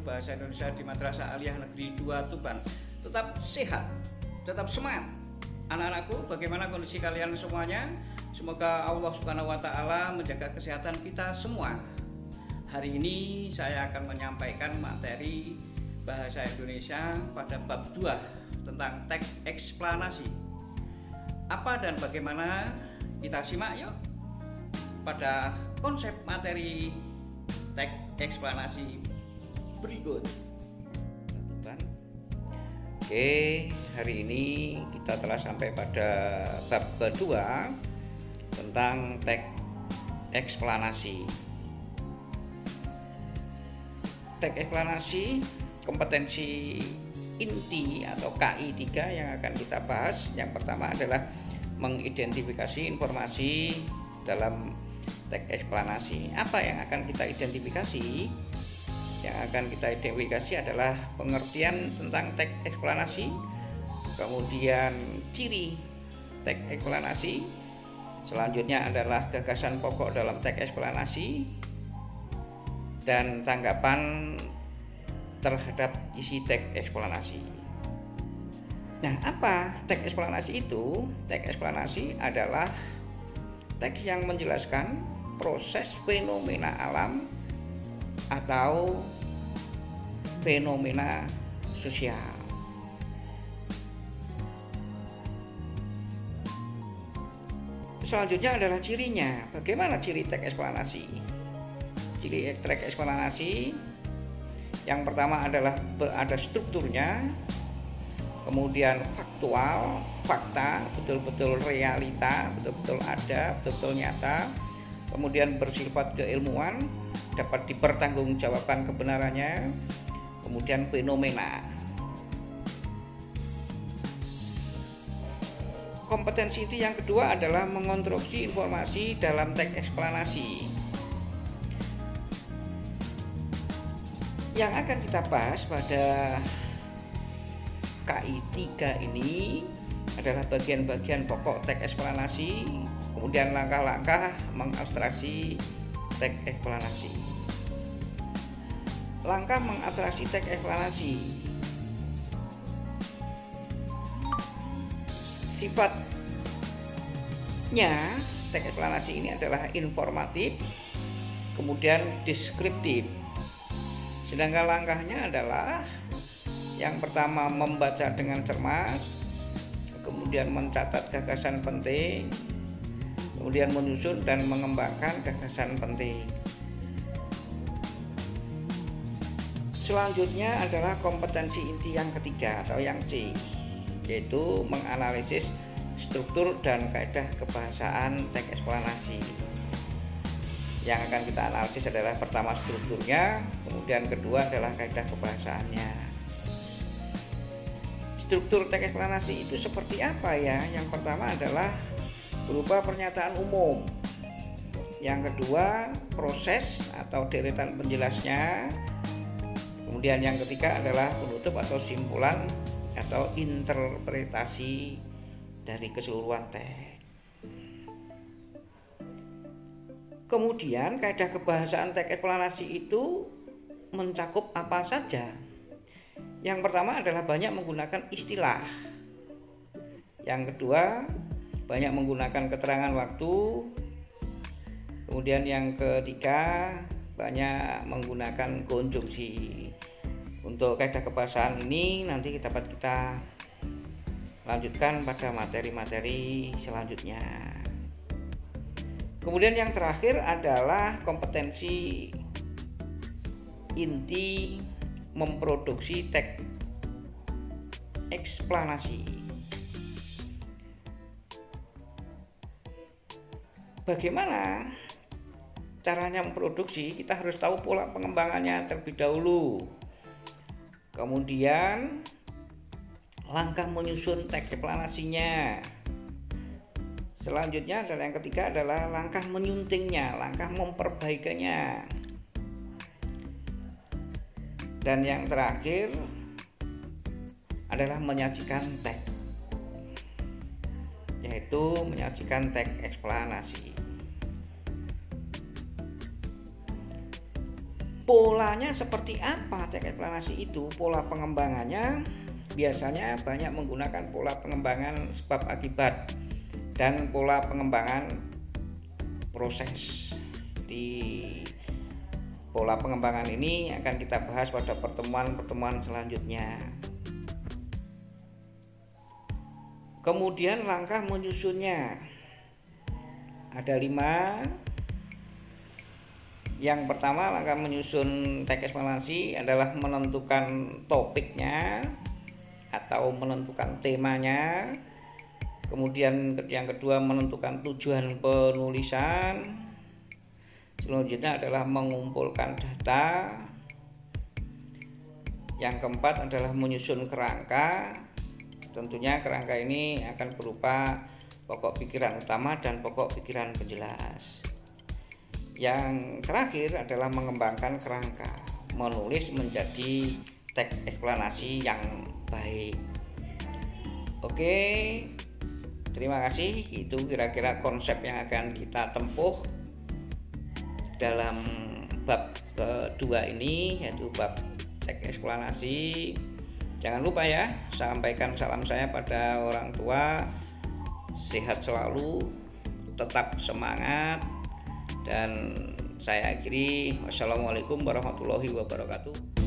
Bahasa Indonesia di Madrasah Aliyah Negeri 2 Tuban. Tetap sehat, tetap semangat. Anak-anakku, bagaimana kondisi kalian semuanya? Semoga Allah Subhanahu wa Ta'ala menjaga kesehatan kita semua. Hari ini saya akan menyampaikan materi Bahasa Indonesia pada bab 2 tentang teks eksplanasi. Apa dan bagaimana? Kita simak yuk pada konsep materi teks eksplanasi berikut. Oke, hari ini kita telah sampai pada bab kedua tentang teks eksplanasi. Teks eksplanasi kompetensi inti atau KI 3 yang akan kita bahas. Yang pertama adalah mengidentifikasi informasi dalam teks eksplanasi. Apa yang akan kita identifikasi? Yang akan kita identifikasi adalah pengertian tentang teks eksplanasi, kemudian ciri teks eksplanasi, selanjutnya adalah gagasan pokok dalam teks eksplanasi, dan tanggapan terhadap isi teks eksplanasi. Nah, apa teks eksplanasi itu? Teks eksplanasi adalah teks yang menjelaskan proses fenomena alam atau fenomena sosial. Selanjutnya adalah cirinya. Bagaimana ciri teks eksplanasi? Ciri teks eksplanasi yang pertama adalah ada strukturnya, kemudian faktual, fakta, betul-betul realita, betul-betul ada, betul-betul nyata, kemudian bersifat keilmuan, dapat dipertanggungjawabkan kebenarannya, kemudian fenomena. Kompetensi inti yang kedua adalah mengonstruksi informasi dalam teks eksplanasi. Yang akan kita bahas pada KI 3 ini adalah bagian-bagian pokok teks eksplanasi, kemudian langkah-langkah mengabstraksi teks eksplanasi. Langkah mengabstraksi teks eksplanasi. Sifatnya teks eksplanasi ini adalah informatif, kemudian deskriptif. Sedangkan langkahnya adalah yang pertama membaca dengan cermat, kemudian mencatat gagasan penting, kemudian menyusun dan mengembangkan gagasan penting. Selanjutnya adalah kompetensi inti yang ketiga atau yang C, yaitu menganalisis struktur dan kaidah kebahasaan teks eksplanasi. Yang akan kita analisis adalah pertama strukturnya, kemudian kedua adalah kaidah kebahasaannya. Struktur teks eksplanasi itu seperti apa ya? Yang pertama adalah berupa pernyataan umum. Yang kedua, proses atau deretan penjelasnya. Kemudian yang ketiga adalah penutup atau simpulan atau interpretasi dari keseluruhan teks. Kemudian kaidah kebahasaan teks eksplanasi itu mencakup apa saja? Yang pertama adalah banyak menggunakan istilah. Yang kedua, banyak menggunakan keterangan waktu. Kemudian yang ketiga, banyak menggunakan konjungsi. Untuk kaidah kebahasaan ini nanti dapat kita lanjutkan pada materi-materi selanjutnya. Kemudian yang terakhir adalah kompetensi inti memproduksi teks eksplanasi. Bagaimana caranya memproduksi? Kita harus tahu pola pengembangannya terlebih dahulu. Kemudian langkah menyusun teks eksplanasinya. Selanjutnya adalah yang ketiga adalah langkah menyuntingnya, langkah memperbaikinya. Dan yang terakhir adalah menyajikan teks, yaitu menyajikan teks eksplanasi. polanya seperti apa teks eksplanasi itu? Pola pengembangannya biasanya banyak menggunakan pola pengembangan sebab akibat dan pola pengembangan proses. Di pola pengembangan ini akan kita bahas pada pertemuan-pertemuan selanjutnya. Kemudian langkah menyusunnya ada 5. Yang pertama, langkah menyusun teks eksplanasi adalah menentukan topiknya atau menentukan temanya. Kemudian yang kedua, menentukan tujuan penulisan. Selanjutnya adalah mengumpulkan data. Yang keempat adalah menyusun kerangka. Tentunya kerangka ini akan berupa pokok pikiran utama dan pokok pikiran penjelas. Yang terakhir adalah mengembangkan kerangka, menulis menjadi teks eksplanasi yang baik. Oke, terima kasih. Itu kira-kira konsep yang akan kita tempuh dalam bab kedua ini, yaitu bab teks eksplanasi. Jangan lupa ya, sampaikan salam saya pada orang tua. Sehat selalu, tetap semangat, dan saya akhiri. Wassalamualaikum warahmatullahi wabarakatuh.